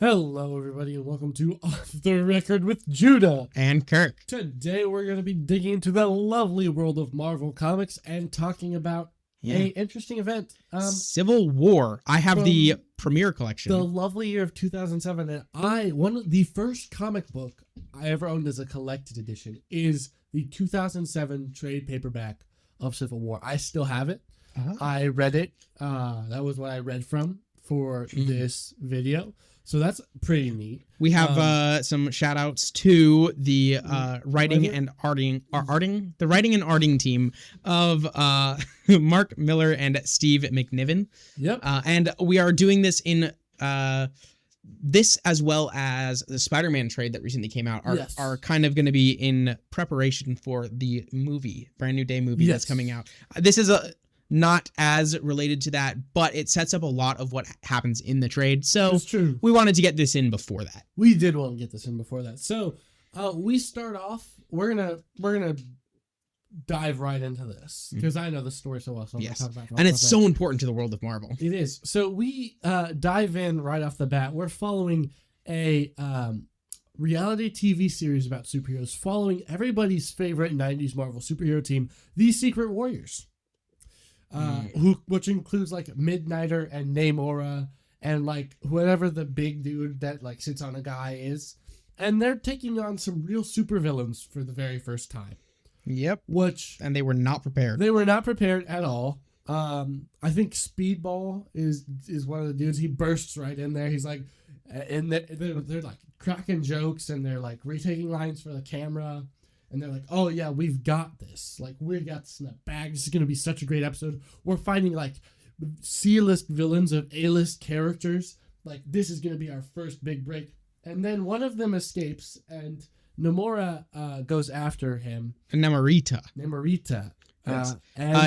Hello, everybody, and welcome to Off the Record with Judah And Kirk. Today, we're going to be digging into the lovely world of Marvel Comics and talking about an interesting event. Civil War. I have the premiere collection. The lovely year of 2007, and one of the first comic book I ever owned as a collected edition is the 2007 trade paperback of Civil War. I still have it. I read it. That was what I read from for this video. So that's pretty neat. We have some shout outs to the writing and arting team of Mark Millar and Steve McNiven. Yep. And we are doing this in this as well as the Spider-Man trade that recently came out are kind of going to be in preparation for the brand new day movie that's coming out. This is not as related to that, but it sets up a lot of what happens in the trade. So that's true. We wanted to get this in before that. We did want to get this in before that. So we start off. We're gonna dive right into this because I know the story so well. So yes, and it's so important to the world of Marvel. It is. So we dive in right off the bat. We're following a reality TV series about superheroes, following everybody's favorite 90s Marvel superhero team, the Secret Warriors. Which includes like Midnighter and Namor and like whatever the big dude that like sits on a guy is, and they're taking on some real supervillains for the very first time. Yep. And they were not prepared. They were not prepared at all. I think Speedball is one of the dudes. He bursts right in there. He's like, and they're like cracking jokes and they're like retaking lines for the camera. And they're like, oh, yeah, we've got this. Like, we got this in the bag. This is going to be such a great episode. We're finding, like, C-list villains of A-list characters. Like, this is going to be our first big break. And then one of them escapes, and Namor goes after him. Namorita. Yes.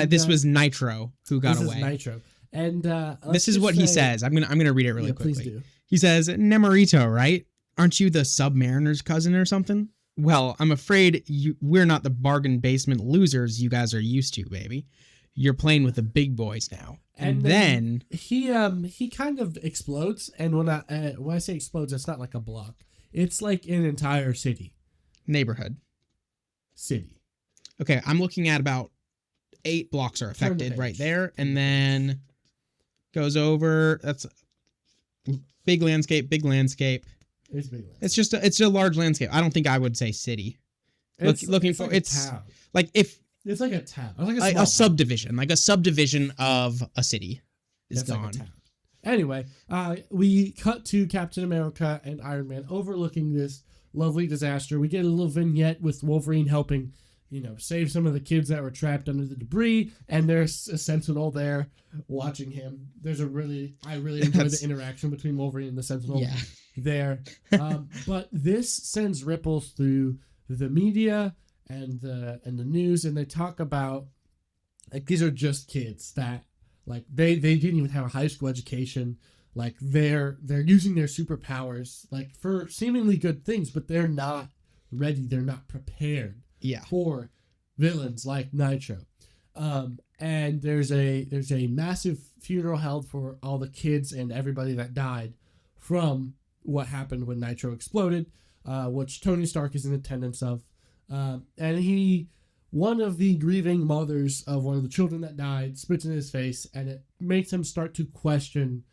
This was Nitro who got away. This is Nitro. And this is what he says. I'm gonna read it really quickly. Please do. He says, Namorita, right? Aren't you the Submariner's cousin or something? Well, I'm afraid we're not the bargain basement losers you guys are used to, baby. You're playing with the big boys now. And then he kind of explodes. And when I say explodes, it's not like a block. It's like an entire city. Neighborhood. City. Okay, I'm looking at about 8 blocks are affected right there. And then goes over. That's big landscape. It's big. It's a large landscape. I don't think I would say city. It's like a town. Like if it's like a town, like a subdivision, of a city is gone. Like a town. Anyway, we cut to Captain America and Iron Man overlooking this lovely disaster. We get a little vignette with Wolverine helping, save some of the kids that were trapped under the debris, and there's a Sentinel there watching him. I really enjoy the interaction between Wolverine and the Sentinel there. But this sends ripples through the media and the news, and they talk about like these are just kids that like they didn't even have a high school education. Like they're using their superpowers like for seemingly good things, but they're not ready. They're not prepared. For villains like Nitro. And there's a massive funeral held for all the kids and everybody that died from what happened when Nitro exploded, which Tony Stark is in attendance of. And one of the grieving mothers of one of the children that died spits in his face, and it makes him start to question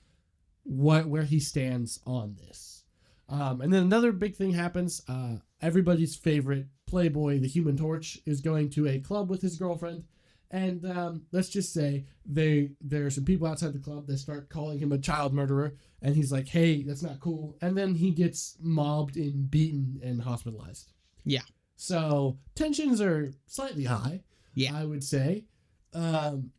where he stands on this. And then another big thing happens. Everybody's favorite Playboy, the Human Torch, is going to a club with his girlfriend. And let's just say there are some people outside the club that start calling him a child murderer. And he's like, hey, that's not cool. And then he gets mobbed and beaten and hospitalized. Yeah. So tensions are slightly high, I would say. And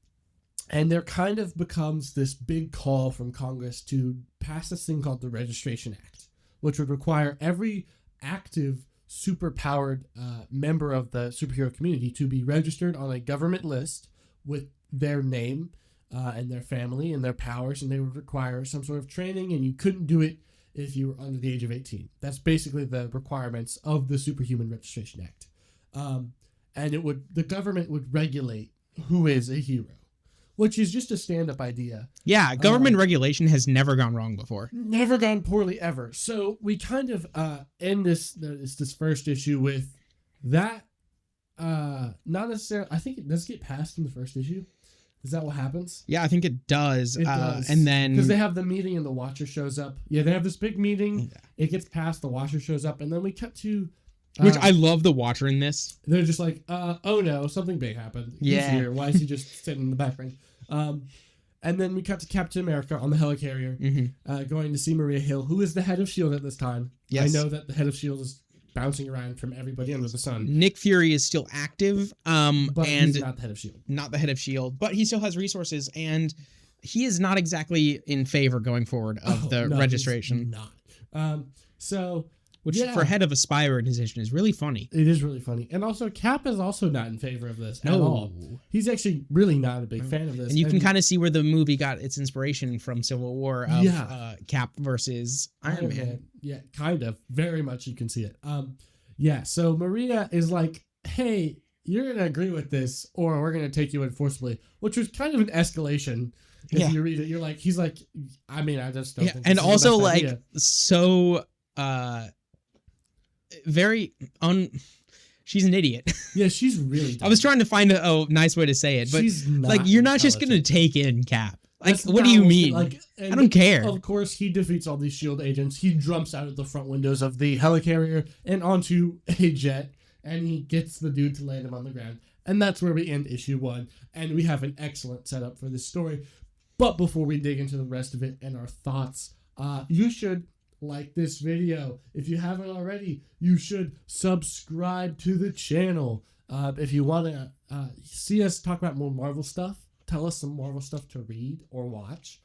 there kind of becomes this big call from Congress to pass this thing called the Registration Act, which would require every active super-powered member of the superhero community to be registered on a government list with their name and their family and their powers, and they would require some sort of training, and you couldn't do it if you were under the age of 18. That's basically the requirements of the Superhuman Registration Act. And the government would regulate who is a hero, which is just a stand-up idea. Yeah, government regulation has never gone wrong before. Never gone poorly ever. So we kind of end this first issue with that. Not necessarily. I think it does get passed in the first issue. Is that what happens? Yeah, I think it does. It does. And then because they have the meeting and the Watcher shows up. Yeah, they have this big meeting. Yeah. It gets passed. The Watcher shows up, and then we cut to. Which I love the Watcher in this. They're just like, oh no, something big happened. He's here. Why is he just sitting in the background? And then we cut to Captain America on the helicarrier, going to see Maria Hill, who is the head of S.H.I.E.L.D. at this time. Yes. I know that the head of S.H.I.E.L.D. is bouncing around from everybody under the sun. Nick Fury is still active, but and he's not the head of S.H.I.E.L.D. Not the head of S.H.I.E.L.D., but he still has resources, and he is not exactly in favor going forward of the registration. Not. Which for head of a spy organization is really funny. It is really funny. And also, Cap is also not in favor of this at all. He's actually really not a big fan of this. And you can kind of see where the movie got its inspiration from Civil War of Cap versus Iron Man. Yeah, kind of. Very much you can see it. So Maria is like, hey, you're going to agree with this or we're going to take you in forcibly, which was kind of an escalation. If you read it, you're like, he's like, I mean, I just don't think and this also is the best like, idea. so... very she's an idiot. Yeah, she's really dumb. I was trying to find a nice way to say it, but she's not like you're not just gonna take in Cap. Like, That's what do you mean? Like, I don't care. Of course, he defeats all these S.H.I.E.L.D. agents. He jumps out of the front windows of the helicarrier and onto a jet, and he gets the dude to land him on the ground. And that's where we end issue 1. And we have an excellent setup for this story. But before we dig into the rest of it and our thoughts, you should like this video. If you haven't already, you should subscribe to the channel. If you want to see us talk about more Marvel stuff, tell us some Marvel stuff to read or watch.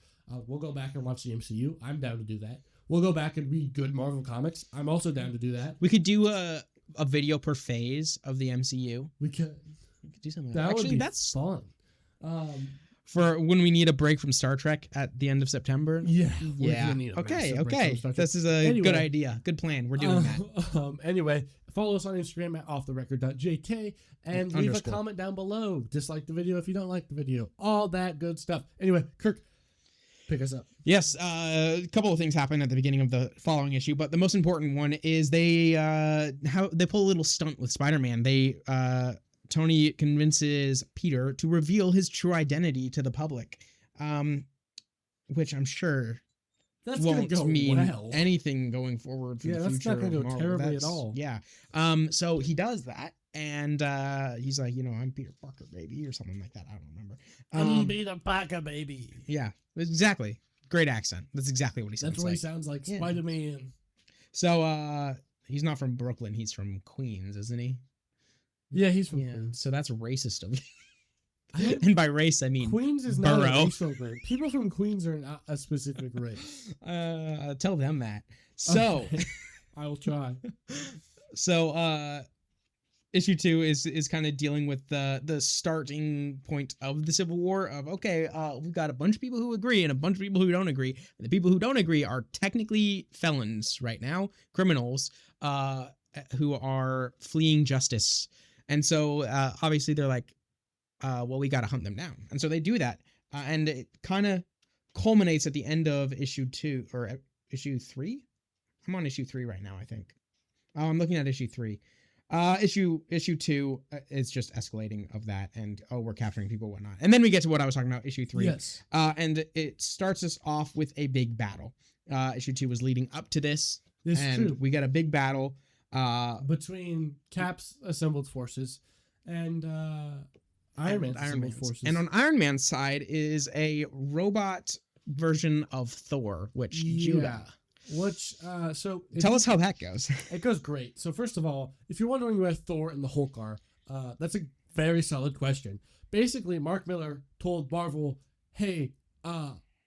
We'll go back and watch the MCU. I'm down to do that. We'll go back and read good Marvel comics. I'm also down to do that. We could do a video per phase of the MCU. We could do something that like that. Actually, would be that's fun. For when we need a break from Star Trek at the end of September. Yeah. Okay. This is a good idea. Good plan. We're doing that. Anyway, follow us on Instagram at offtherecord.jk and leave a comment down below. Dislike the video if you don't like the video. All that good stuff. Anyway, Kirk, pick us up. Yes, a couple of things happen at the beginning of the following issue, but the most important one is they pull a little stunt with Spider-Man. Tony convinces Peter to reveal his true identity to the public, which I'm sure won't mean anything going forward for the future. That's not going to go terribly at all. Yeah. So he does that, and he's like, I'm Peter Parker, baby, or something like that. I don't remember. I'm Peter Parker, baby. Yeah, exactly. Great accent. That's exactly what he sounds like. That's what he sounds like, Spider-Man. So he's not from Brooklyn. He's from Queens, isn't he? Yeah, he's from Queens. So that's racist of you. And by race, I mean Queens is not a racial group. People from Queens are not a specific race. Tell them that. So okay. I will try. So issue 2 is kind of dealing with the starting point of the Civil War of, we've got a bunch of people who agree and a bunch of people who don't agree. And the people who don't agree are technically felons right now, criminals who are fleeing justice. And so obviously they're like, we got to hunt them down. And so they do that. And it kind of culminates at the end of issue 2 or issue 3. I'm on issue 3 right now, I think. I'm looking at issue 3. Issue 2 is just escalating of that. And, we're capturing people, whatnot. And then we get to what I was talking about, issue 3. Yes. And it starts us off with a big battle. Issue 2 was leading up to this. This is true. We get a big battle. Between Cap's assembled forces and Iron Man's assembled forces. And on Iron Man's side is a robot version of Thor, which Judah. Tell us how that goes. It goes great. So first of all, if you're wondering where Thor and the Hulk are, that's a very solid question. Basically, Mark Millar told Marvel, hey,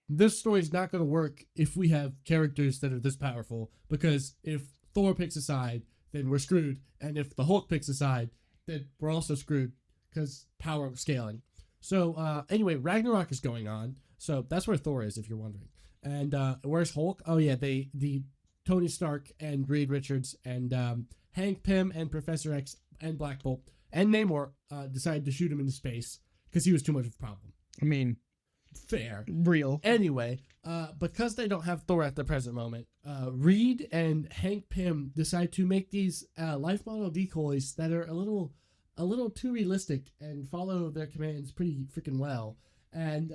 this story's not going to work if we have characters that are this powerful, because if Thor picks a side, then we're screwed. And if the Hulk picks a side, then we're also screwed because power scaling. So anyway, Ragnarok is going on. So that's where Thor is, if you're wondering. And where's Hulk? Oh, yeah, the Tony Stark and Reed Richards and Hank Pym and Professor X and Black Bolt and Namor decided to shoot him into space because he was too much of a problem. I mean, fair. Real. Anyway, because they don't have Thor at the present moment, Reed and Hank Pym decide to make these life model decoys that are a little too realistic and follow their commands pretty freaking well. And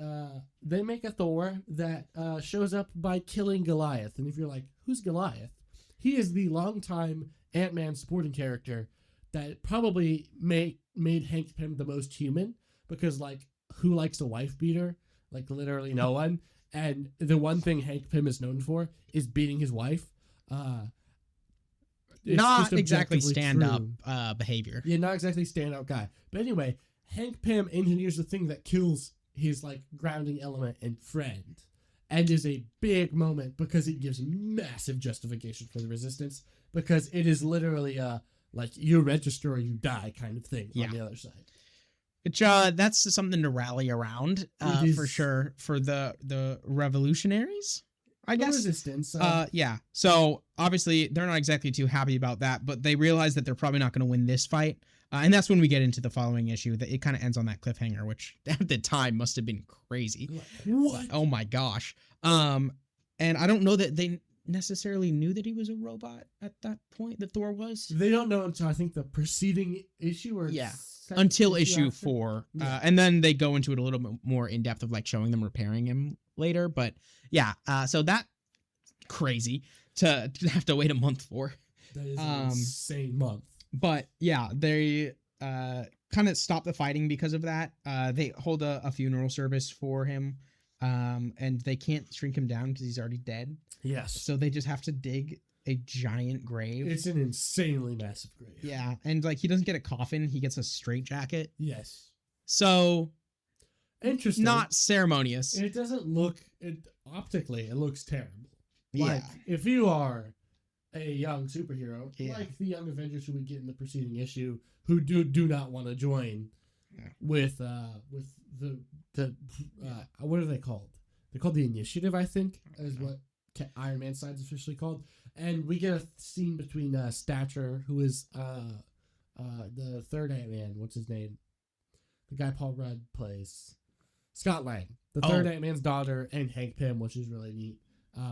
they make a Thor that shows up by killing Goliath. And if you're like, who's Goliath? He is the longtime Ant-Man supporting character that probably made Hank Pym the most human, because, like, who likes a wife beater? Like, literally no one. And the one thing Hank Pym is known for is beating his wife. Not exactly stand-up behavior. Yeah, not exactly stand-up guy. But anyway, Hank Pym engineers the thing that kills his, like, grounding element and friend. And is a big moment because it gives massive justification for the Resistance. Because it is literally like, you register or you die kind of thing on the other side. Which that's something to rally around for sure for the revolutionaries, I guess. Resistance. Yeah. So obviously they're not exactly too happy about that, but they realize that they're probably not going to win this fight. And that's when we get into the following issue. That it kind of ends on that cliffhanger, which at the time must have been crazy. What? Oh my gosh. And I don't know that they necessarily knew that he was a robot at that point, that Thor was. They don't know until, I think, the preceding issue or until issue 4. And then they go into it a little bit more in depth of, like, showing them repairing him later. But yeah, so that crazy to have to wait a month for. That is an insane month. But yeah, they kind of stop the fighting because of that. They hold a funeral service for him. And they can't shrink him down because he's already dead. Yes. So they just have to dig a giant grave. It's an insanely massive grave. Yeah. And, like, he doesn't get a coffin. He gets a straitjacket. Yes. So. Interesting. Not ceremonious. It doesn't look, optically, it looks terrible. Yeah. Like, if you are a young superhero, like the Young Avengers who we get in the preceding issue, who do not want to join with the what are they called? They're called the Initiative, I think, is what Iron Man side's officially called. And we get a scene between Stature, who is the third Ant-Man. What's his name? The guy Paul Rudd plays. Scott Lang, the third Ant-Man's daughter, and Hank Pym, which is really neat.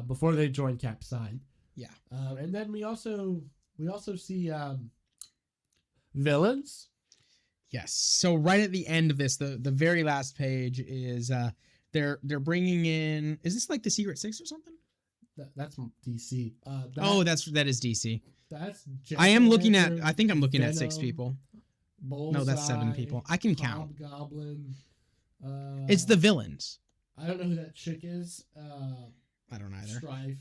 Before they join Cap's side. Yeah. And then we also see villains. Yes. So right at the end of this, the very last page is they're bringing in. Is this like the Secret Six or something? That's DC. That is DC. That's. I am looking at. I think I'm looking Venom, at 6 people. Bullseye, no, that's 7 people. I can count. Goblin. It's the villains. I don't know who that chick is. I don't either. Strife.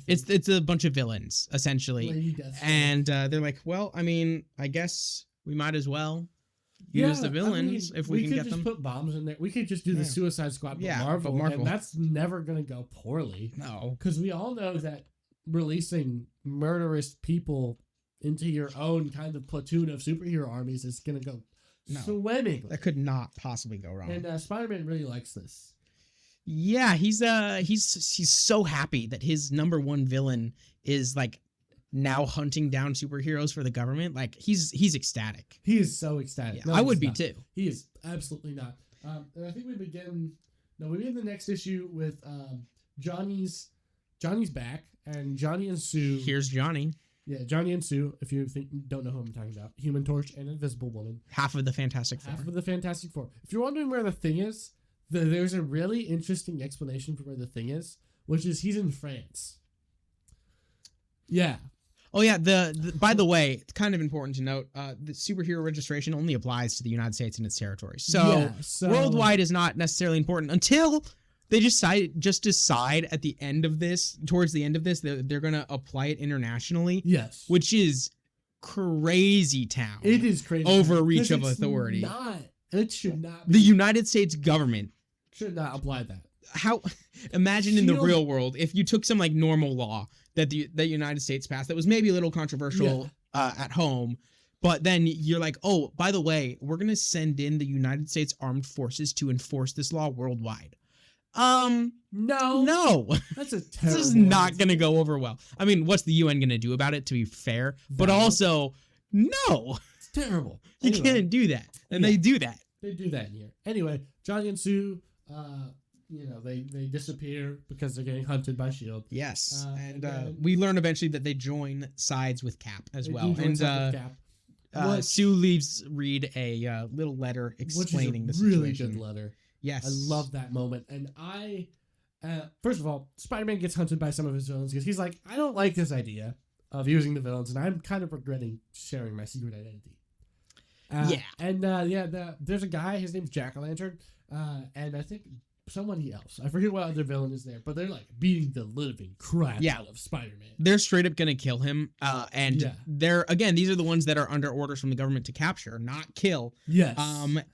It's a bunch of villains essentially, Lady Deathstroke. And they're like, well, I mean, I guess we might as well use the villains if we can get them. We could just put bombs in there. We could just do the Suicide Squad, but Marvel, and that's never gonna go poorly. No, because we all know that releasing murderous people into your own kind of platoon of superhero armies is gonna go swimmingly. That could not possibly go wrong. And Spider-Man really likes this. Yeah, he's so happy that his number one villain is, like, now hunting down superheroes for the government. Like, he's ecstatic. He is so ecstatic. Yeah, I would be too. He is absolutely not. And I think we begin the next issue with Johnny's back, and Johnny and Sue. Here's Johnny. Yeah, Johnny and Sue, if you don't know who I'm talking about. Human Torch and Invisible Woman. Half of the Fantastic Four. Half of the Fantastic Four. If you're wondering where the Thing is, there's a really interesting explanation for where the Thing is, which is he's in France. Yeah. Oh, yeah. By the way, it's kind of important to note, the superhero registration only applies to the United States and its territories. So worldwide is not necessarily important until they decide at the end of this, towards the end of this, they're going to apply it internationally. Yes. Which is crazy town. It is crazy. Overreach of authority. It should not be. The United States government should not apply that. How? Imagine in the real world if you took some, like, normal law that the United States passed that was maybe a little controversial at home, but then you're like, oh, by the way, we're gonna send in the United States Armed Forces to enforce this law worldwide. No, that's a terrible. This is not gonna go over well. I mean, what's the UN gonna do about it? To be fair, but also no, it's terrible. You can't do that, and they do that. they do that in here. Anyway, Johnny and Sue, they disappear because they're getting hunted by SHIELD. Yes, and we learn eventually that they join sides with Cap as well. And Sue leaves Reed a little letter explaining the situation. Really good letter. Yes, I love that moment. And first of all, Spider-Man gets hunted by some of his villains because he's like, I don't like this idea of using the villains, and I'm kind of regretting sharing my secret identity. There's a guy, his name's Jack-o'-lantern, and I think somebody else, I forget what other villain is there, but they're like beating the living crap out of Spider-Man. They're straight up gonna kill him, they're, again, these are the ones that are under orders from the government to capture, not kill. Yes.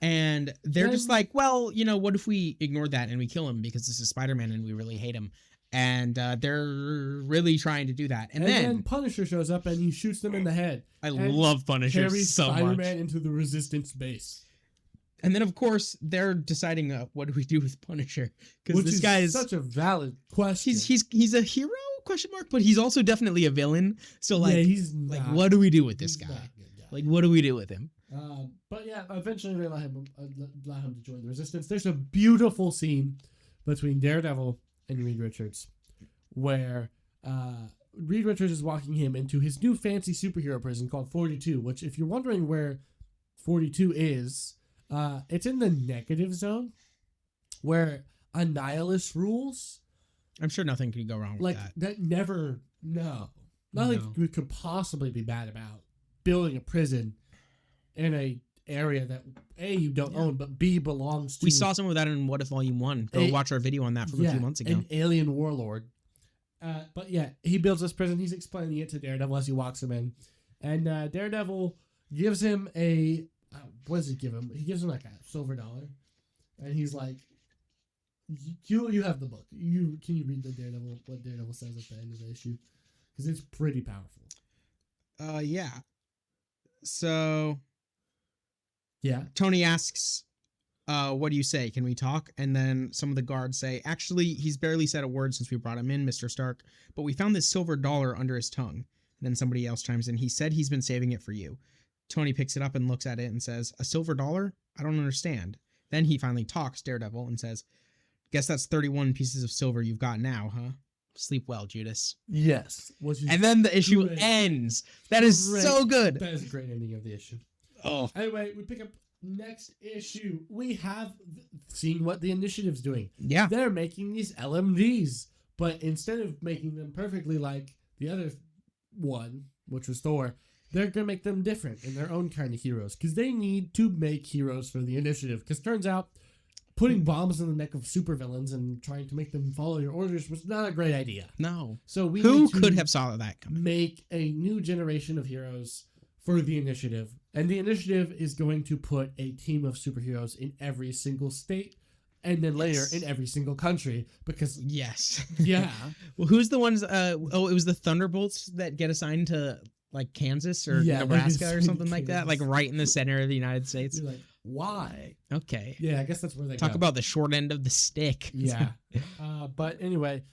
And they're just like, well, what if we ignore that and we kill him because this is Spider-Man and we really hate him? And they're really trying to do that. And then Punisher shows up and he shoots them in the head. I love Punisher so much. Spider-Man into the Resistance base. And then, of course, they're deciding what do we do with Punisher? Because this guy is such a valid question. He's a hero? ? But he's also definitely a villain. So he's not, what do we do with this guy? What do we do with him? Eventually they allow him to join the Resistance. There's a beautiful scene between Daredevil and Reed Richards, where Reed Richards is walking him into his new fancy superhero prison called 42, which, if you're wondering where 42 is, it's in the negative zone, where Annihilus rules. I'm sure nothing could go wrong with that. Nothing could possibly be bad about building a prison in a area that A, you don't own, but B, belongs to. We saw some of that in What If Volume 1. Go watch our video on that from a few months ago. An alien warlord. He builds this prison. He's explaining it to Daredevil as he walks him in. And Daredevil gives him what does he give him? He gives him like a silver $1. And he's like, you have the book. Can you read what Daredevil says at the end of the issue? Because it's pretty powerful. Yeah. So... yeah. Tony asks, what do you say? Can we talk? And then some of the guards say, actually, he's barely said a word since we brought him in, Mr. Stark, but we found this silver $1 under his tongue. And then somebody else chimes in. He said he's been saving it for you. Tony picks it up and looks at it and says, a silver $1? I don't understand. Then he finally talks, Daredevil, and says, guess that's 31 pieces of silver you've got now, huh? Sleep well, Judas. Yes. And then the issue ends. That is so good. That is a great ending of the issue. Oh. Anyway, we pick up next issue. We have seen what the Initiative's doing. Yeah. They're making these LMDs, but instead of making them perfectly like the other one, which was Thor, they're going to make them different in their own kind of heroes because they need to make heroes for the Initiative. Because turns out putting bombs in the neck of supervillains and trying to make them follow your orders was not a great idea. No. So who could have saw that coming? Make a new generation of heroes for the Initiative. And the Initiative is going to put a team of superheroes in every single state and then later in every single country because... yes. Yeah. Well, who's the ones... it was the Thunderbolts that get assigned to, like, Kansas or Nebraska or something like that? Like, right in the center of the United States? You're like, why? Okay. Yeah, I guess that's where they Talk about the short end of the stick. Yeah. But anyway,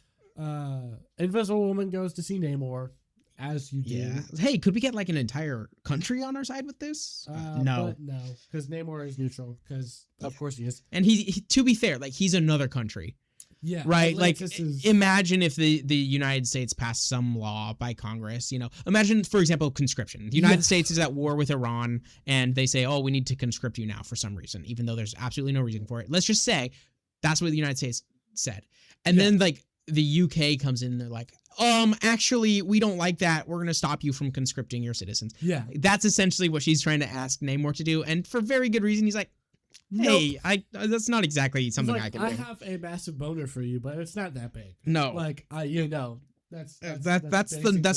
Invisible Woman goes to see Namor. As you do. Yeah. Hey, could we get like an entire country on our side with this? No. No, because Namor is neutral. Because of course he is. And he, to be fair, like he's another country. Yeah. Right. Like, imagine if the United States passed some law by Congress. Imagine, for example, conscription. The United States is at war with Iran, and they say, "Oh, we need to conscript you now for some reason," even though there's absolutely no reason for it. Let's just say that's what the United States said, and then like the UK comes in and they're like, actually, we don't like that. We're going to stop you from conscripting your citizens. Yeah. That's essentially what she's trying to ask Namor to do. And for very good reason, he's like, hey, nope. That's not exactly something I can do. I have a massive boner for you, but it's not that big. No. Like, that's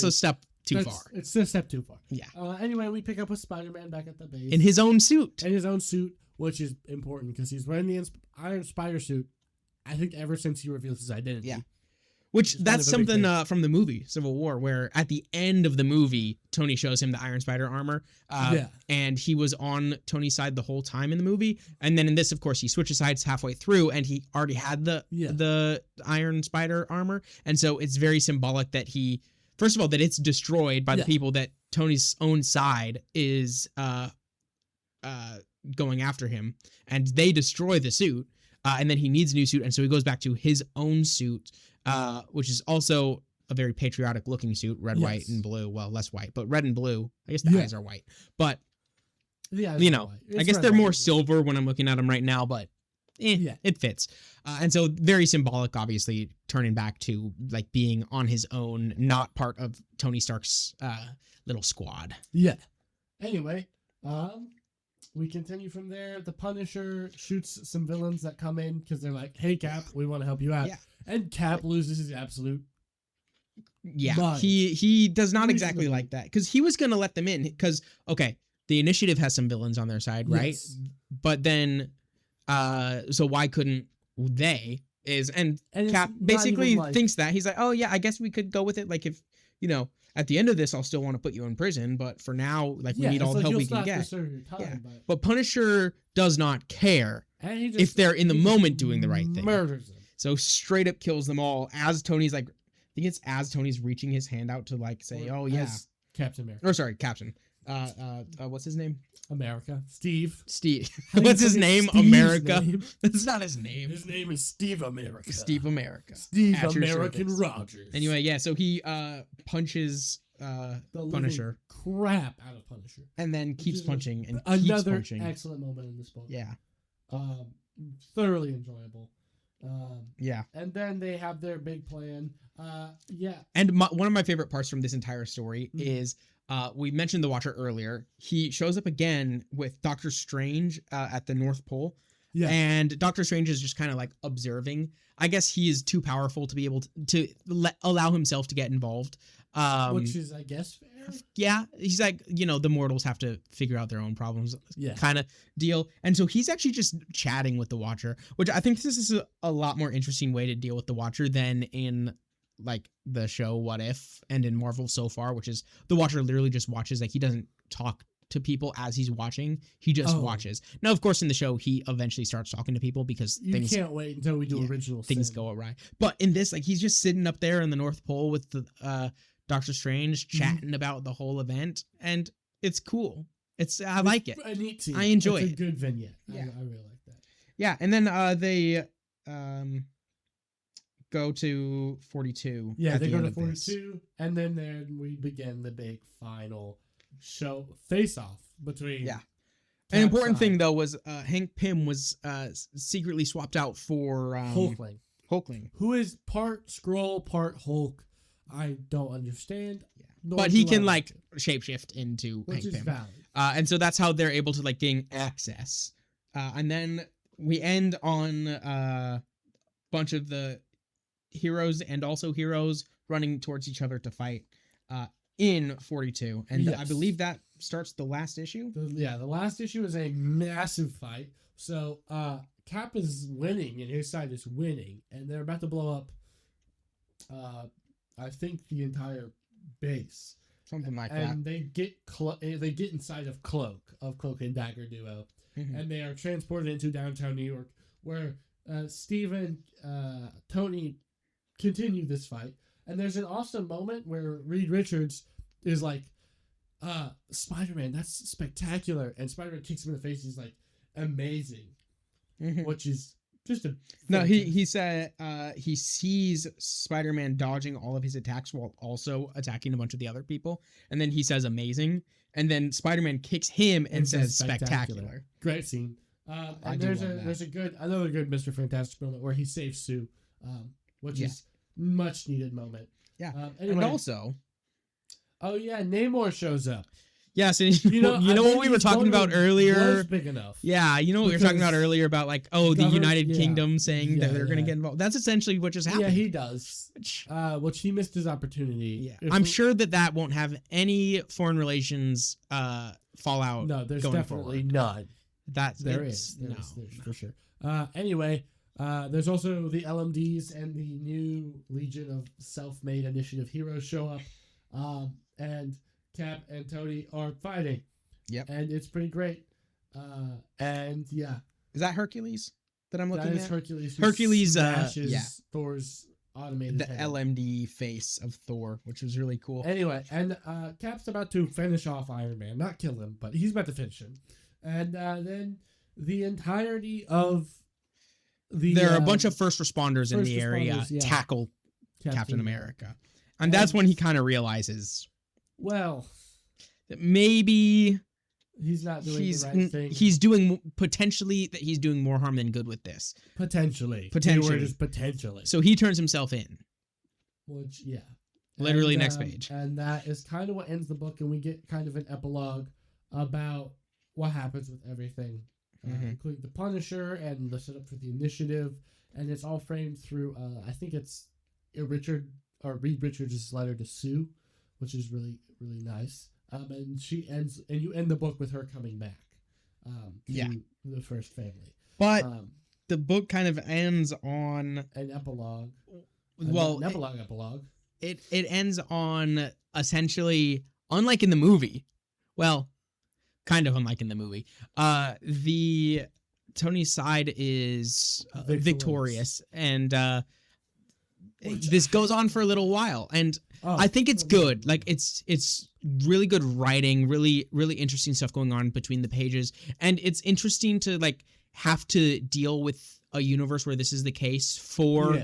a step too far. It's a step too far. Yeah. Anyway, we pick up with Spider-Man back at the base. In his own suit. Which is important because he's wearing the Iron Spider suit, I think, ever since he reveals his identity. Yeah. Which that's something from the movie Civil War, where at the end of the movie, Tony shows him the Iron Spider armor. And he was on Tony's side the whole time in the movie. And then in this, of course, he switches sides halfway through and he already had the Iron Spider armor. And so it's very symbolic that first of all, that it's destroyed by the people that Tony's own side is going after him, and they destroy the suit. And then he needs a new suit, and so he goes back to his own suit, which is also a very patriotic looking suit, red, white, and blue. Well, less white, but red and blue. I guess the eyes are white, but I guess they're more silver when I'm looking at them right now, but it fits. And so very symbolic, obviously, turning back to like being on his own, not part of Tony Stark's little squad. Yeah. Anyway, we continue from there. The Punisher shoots some villains that come in because they're like, "Hey, Cap, we want to help you out." Yeah. And Cap loses his absolute mind. He does not exactly like that, because he was going to let them in because, okay, the Initiative has some villains on their side, right? Yes. But then, so why couldn't they? And Cap basically thinks that. He's like, "Oh, yeah, I guess we could go with it. Like, if, at the end of this, I'll still want to put you in prison, but for now, like, we need all the help we can get." But Punisher does not care if they're in the moment doing the right thing. Murders them. So straight up kills them all as Tony's like, I think it's as Tony's reaching his hand out to like say, "Oh yeah, Captain America." Or sorry, Captain. What's his name? America. Steve. What's his name? Steve's America. Name? That's not his name. His name is Steve America. Steve America. Steve American Rogers. Anyway, yeah. So he punches the Punisher. Crap out of Punisher. And then keeps punching and another keeps punching. Excellent moment in this book. Yeah. Thoroughly enjoyable. Yeah. And then they have their big plan. Yeah. And one of my favorite parts from this entire story is we mentioned the Watcher earlier. He shows up again with Doctor Strange at the North Pole. Yeah. And Doctor Strange is just kind of like observing. I guess he is too powerful to be able to allow himself to get involved. Which is, I guess, fair. Yeah. He's like, the mortals have to figure out their own problems kind of deal. And so he's actually just chatting with the Watcher, which I think this is a lot more interesting way to deal with the Watcher than in like the show What If and in Marvel so far, which is the Watcher literally just watches. Like, he doesn't talk to people as he's watching. He just watches. Now, of course, in the show, he eventually starts talking to people because things can't wait until we do original things go awry. But in this, like, he's just sitting up there in the North Pole with the Doctor Strange chatting about the whole event, and it's cool. I like it. A neat scene. I enjoy it. It's a good vignette. Yeah. I really like that. Yeah, and then they go to 42. Yeah, they go to 42, and then we begin the big final show face-off between. Yeah. An important thing though was Hank Pym was secretly swapped out for Hulkling, who is part Skrull, part Hulk. I don't understand. Yeah. But he can like shapeshift into Hank Pym. Valid. And so that's how they're able to like gain access. And then we end on a bunch of the heroes and also heroes running towards each other to fight in 42. And I believe that starts the last issue. The last issue is a massive fight. So Cap is winning and his side is winning, and they're about to blow up I think the entire base. Something like that. And they get inside of Cloak and Dagger duo, and they are transported into downtown New York, where Steve and Tony continue this fight. And there's an awesome moment where Reed Richards is like, Spider-Man, that's spectacular. And Spider-Man kicks him in the face. He's like, amazing. Which is just a... No, he said he sees Spider-Man dodging all of his attacks while also attacking a bunch of the other people. And then he says amazing. And then Spider-Man kicks him and says spectacular. Great scene. And there's another good Mr. Fantastic moment where he saves Sue, which is much needed moment. Yeah. Anyway, and also, oh yeah, Namor shows up. Yeah, so you know what we were talking about earlier. Was big enough. Yeah, you know what we were talking about earlier about like, the United Kingdom saying that they're going to get involved. That's essentially what just happened. Yeah, he does. Which he missed his opportunity. Yeah, I'm sure that won't have any foreign relations fallout. No, there's definitely none. There is for sure. Anyway, there's also the LMDs and the new Legion of Self-Made Initiative heroes show up, and Cap and Tony are fighting. Yep. And it's pretty great. And yeah. Is that Hercules that I'm looking at? That is Hercules. Hercules smashes Thor's automated head. LMD face of Thor, which was really cool. Anyway, and Cap's about to finish off Iron Man. Not kill him, but he's about to finish him. And then the entirety of there are a bunch of first responders in the area tackle Captain America. And that's when he kind of realizes, well, that maybe he's not doing the right thing. He's doing more harm than good with this. Potentially. The word is potentially. So he turns himself in. Which, yeah. Literally next page. And that is kind of what ends the book, and we get kind of an epilogue about what happens with everything, including the Punisher and the setup for the Initiative, and it's all framed through, I think it's Reed Richards' letter to Sue, which is really, really nice. And you end the book with her coming back to the first family. But the book kind of ends on an epilogue. Well, an epilogue. It ends on essentially, unlike in the movie, well, kind of unlike in the movie, the Tony's side is victorious, and this goes on for a little while, and I think it's good. Like it's really good writing, really really interesting stuff going on between the pages, and it's interesting to like have to deal with a universe where this is the case for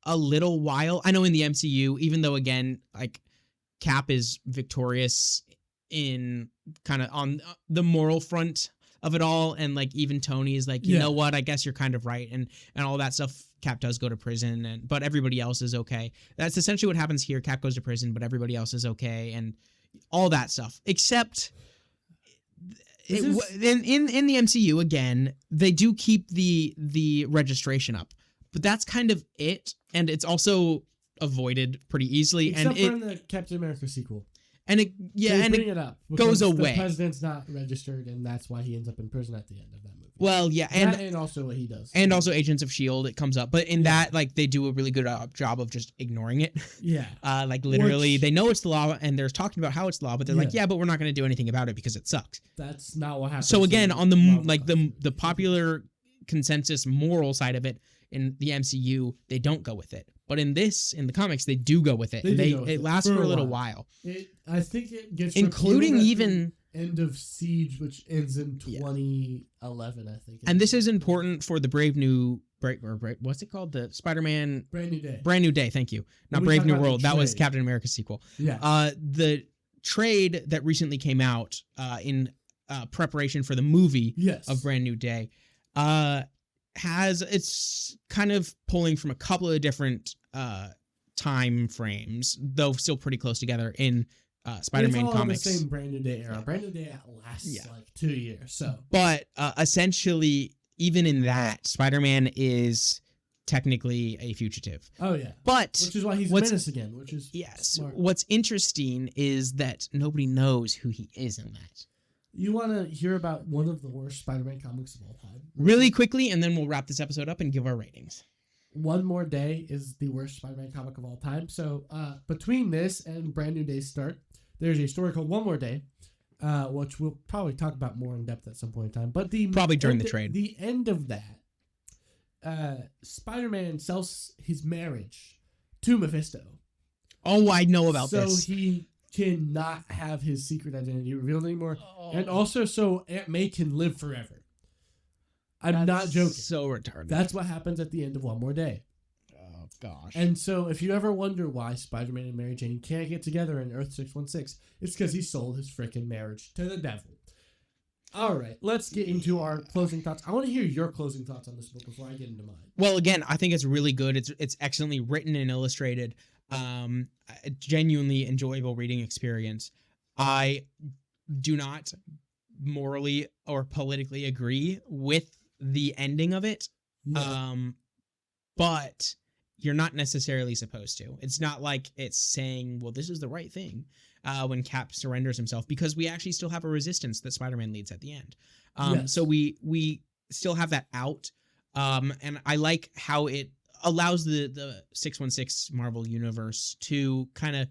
a little while. I know in the MCU, even though again like Cap is victorious in kind of on the moral front of it all, and like even Tony is like, you know what, I guess you're kind of right, and all that stuff. Cap does go to prison, but everybody else is okay. That's essentially what happens here. Cap goes to prison, but everybody else is okay, and all that stuff. Except in the MCU, again, they do keep the registration up, but that's kind of it, and it's also avoided pretty easily. Except for in the Captain America sequel. And it bring it up goes away. The president's not registered, and that's why he ends up in prison at the end of that movie. Well, yeah, and also what he does, and also Agents of S.H.I.E.L.D. It comes up, but in that, like, they do a really good job of just ignoring it. Yeah, like literally, they know it's the law, and they're talking about how it's the law, but they're like, yeah, but we're not going to do anything about it because it sucks. That's not what happens. So again, on the popular consensus moral side of it in the MCU, they don't go with it. But in the comics, they do go with it. It lasts for a little while. I think it gets including even End of Siege, which ends in 2011, I think. And this is important for the what's it called? The Spider-Man Brand New Day. Brand New Day. Thank you. Not Brave New World. That was Captain America's sequel. Yeah. The trade that recently came out in preparation for the movie of Brand New Day it's kind of pulling from a couple of different time frames, though still pretty close together in Spider-Man comics. It's all in the same Brand New Day era. Brand New Day lasts like 2 years. So, but essentially, even in that, Spider-Man is technically a fugitive. Oh yeah, but which is why he's a menace again. Which is smart. What's interesting is that nobody knows who he is in that. You want to hear about one of the worst Spider-Man comics of all time? Really quickly, and then we'll wrap this episode up and give our ratings. One More Day is the worst Spider-Man comic of all time. So between this and Brand New Day's start, there's a story called One More Day, which we'll probably talk about more in depth at some point in time. But probably during the trade. The end of that, Spider-Man sells his marriage to Mephisto. Oh, I know about this. So he cannot have his secret identity revealed anymore, and also so Aunt May can live forever. I'm not joking. So retarded. That's what happens at the end of One More Day. Oh gosh. And so, if you ever wonder why Spider-Man and Mary Jane can't get together in Earth 616, it's because he sold his freaking marriage to the devil. All right, let's get into our closing thoughts. I want to hear your closing thoughts on this book before I get into mine. Well, again, I think it's really good. It's excellently written and illustrated. A genuinely enjoyable reading experience. I do not morally or politically agree with the ending of it. Yeah. But you're not necessarily supposed to. It's not like it's saying, well, this is the right thing when Cap surrenders himself, because we actually still have a resistance that Spider-Man leads at the end. So we still have that out. And I like how it allows the 616 Marvel universe to kind of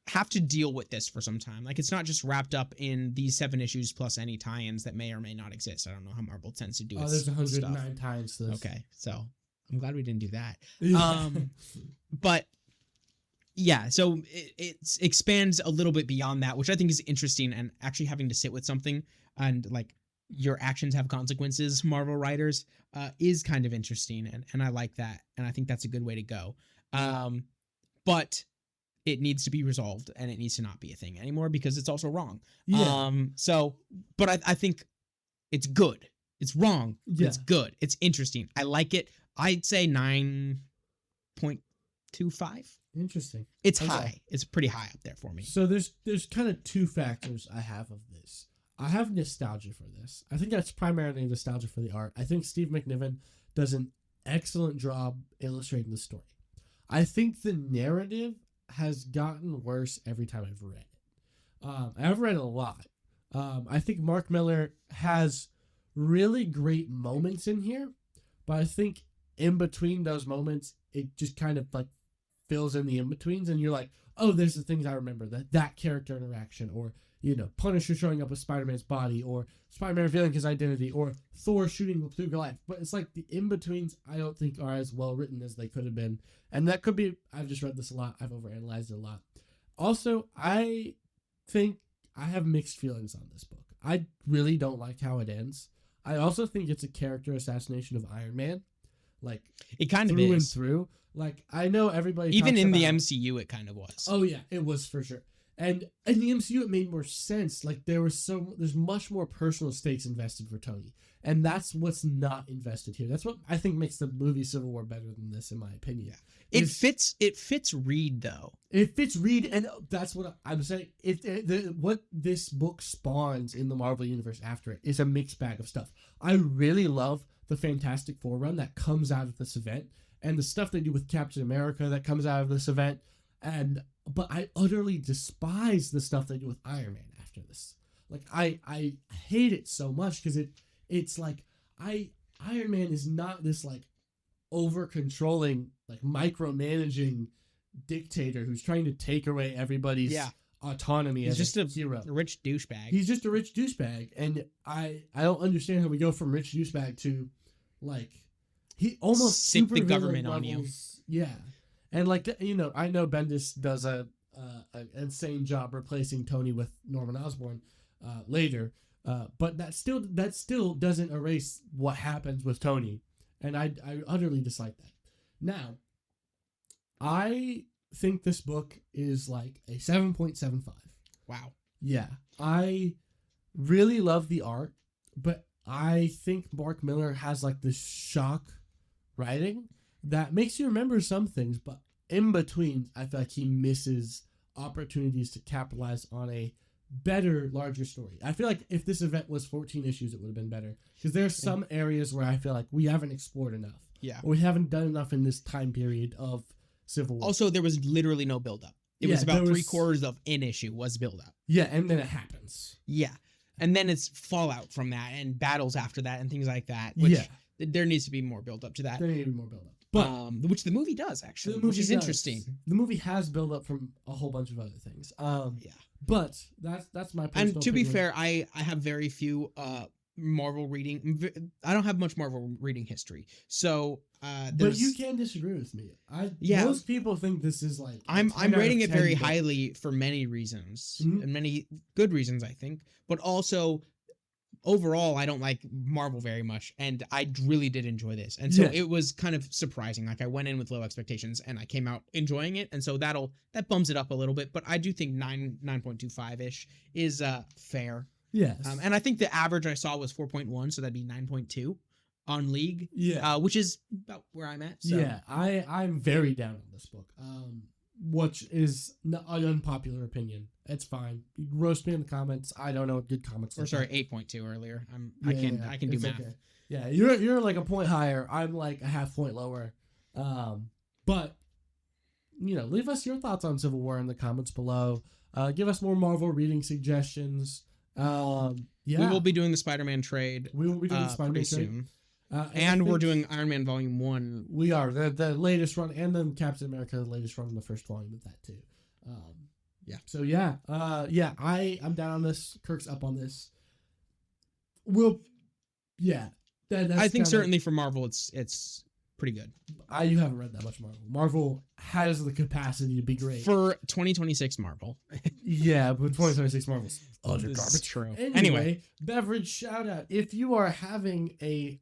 have to deal with this for some time. Like, it's not just wrapped up in these 7 issues plus any tie-ins that may or may not exist. I don't know how Marvel tends to do it. There's 109 tie-ins to this. Okay, so I'm glad we didn't do that. But yeah, so it expands a little bit beyond that, which I think is interesting, and actually having to sit with something and like your actions have consequences, Marvel writers, is kind of interesting, and I like that, and I think that's a good way to go. But it needs to be resolved, and it needs to not be a thing anymore because it's also wrong. Yeah. But I think it's good. It's wrong. Yeah. It's good. It's interesting. I like it. I'd say 9.25. Interesting. It's high. It's pretty high up there for me. So there's kind of two factors I have of this. I have nostalgia for this. I think that's primarily nostalgia for the art. I think Steve McNiven does an excellent job illustrating the story. I think the narrative has gotten worse every time I've read it. I've read it a lot. I think Mark Millar has really great moments in here, but I think in between those moments, it just kind of like fills in the in-betweens, and you're like, oh, there's the things I remember, that character interaction, or, you know, Punisher showing up with Spider-Man's body, or Spider-Man revealing his identity, or Thor shooting through Goliath. But it's like the in-betweens I don't think are as well written as they could have been. And that could be, I've just read this a lot, I've overanalyzed it a lot. Also, I think I have mixed feelings on this book. I really don't like how it ends. I also think it's a character assassination of Iron Man. Like, it kind of through is. and through. Like, I know everybody even in the about, MCU, it kind of was. Oh yeah, it was for sure. And in the MCU, it made more sense. Like, there's much more personal stakes invested for Tony, and that's what's not invested here. That's what I think makes the movie Civil War better than this, in my opinion. Yeah. It fits Reed though. It fits Reed, and that's what I'm saying. What this book spawns in the Marvel universe after it is a mixed bag of stuff. I really love the Fantastic Four run that comes out of this event, and the stuff they do with Captain America that comes out of this event, but I utterly despise the stuff they do with Iron Man after this. Like, I hate it so much because it's like Iron Man is not this like over controlling, like micromanaging dictator who's trying to take away everybo's autonomy. He's as just a hero. A rich douchebag. He's just a rich douchebag, and I don't understand how we go from rich douchebag to like he almost sick super the government levels. on you. Yeah, and like, you know, I know Bendis does an insane job replacing Tony with Norman Osborn later, but that still doesn't erase what happens with Tony, and I utterly dislike that. Now, I think this book is like a 7.75. Wow. Yeah, I really love the art, but I think Mark Millar has like this shock writing that makes you remember some things, but in between, I feel like he misses opportunities to capitalize on a better, larger story. I feel like if this event was 14 issues, it would have been better, because there's some areas where I feel like we haven't explored enough. Yeah. Or we haven't done enough in this time period of Civil War. Also, there was literally no build-up. It was about 3/4 of an issue was build-up. Yeah, and then it happens. Yeah. And then it's fallout from that and battles after that and things like that. Which there needs to be more build-up to that. There needs to be more build-up. But which the movie does, actually, which is interesting. The movie has build-up from a whole bunch of other things. Yeah. But that's my personal And to be opinion. fair, I have very few Marvel reading. I don't have much Marvel reading history. So but you can disagree with me. Most people think this is like I'm rating it very highly for many reasons, and many good reasons, I think. But also, overall, I don't like Marvel very much, and I really did enjoy this. And so it was kind of surprising. Like, I went in with low expectations, and I came out enjoying it, and so that bumps it up a little bit. But I do think 9.25-ish is fair. Yes. And I think the average I saw was 4.1, so that'd be 9.2 on League. Yeah. Which is about where I'm at. So. Yeah, I'm very down on this book. Which is an unpopular opinion. It's fine. You can roast me in the comments. I don't know what good comments. Or sorry, 8.2 earlier. I can do math. Okay. Yeah, you're like a point higher. I'm like a half point lower. But you know, leave us your thoughts on Civil War in the comments below. Give us more Marvel reading suggestions. We will be doing the Spider-Man trade. We will be doing the Spider-Man trade soon. And we're doing Iron Man Volume 1. We are. The latest run, and then Captain America, the latest run in the first volume of that too. So I'm down on this. Kirk's up on this. I think certainly for Marvel, it's pretty good. You haven't read that much Marvel. Marvel has the capacity to be great. For 2026 Marvel. Yeah, but 2026 Marvel's utter This is garbage. true. Anyway, beverage shout out. If you are having a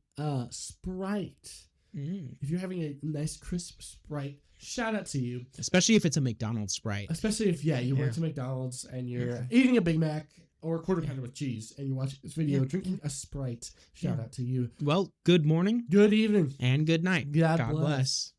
Sprite, if you're having a nice crisp Sprite, shout out to you. Especially if it's a McDonald's Sprite. Especially if you went to McDonald's and you're eating a Big Mac or a quarter pounder with cheese and you're watching this video drinking a Sprite. Shout out to you. Well, good morning. Good evening. And good night. God bless.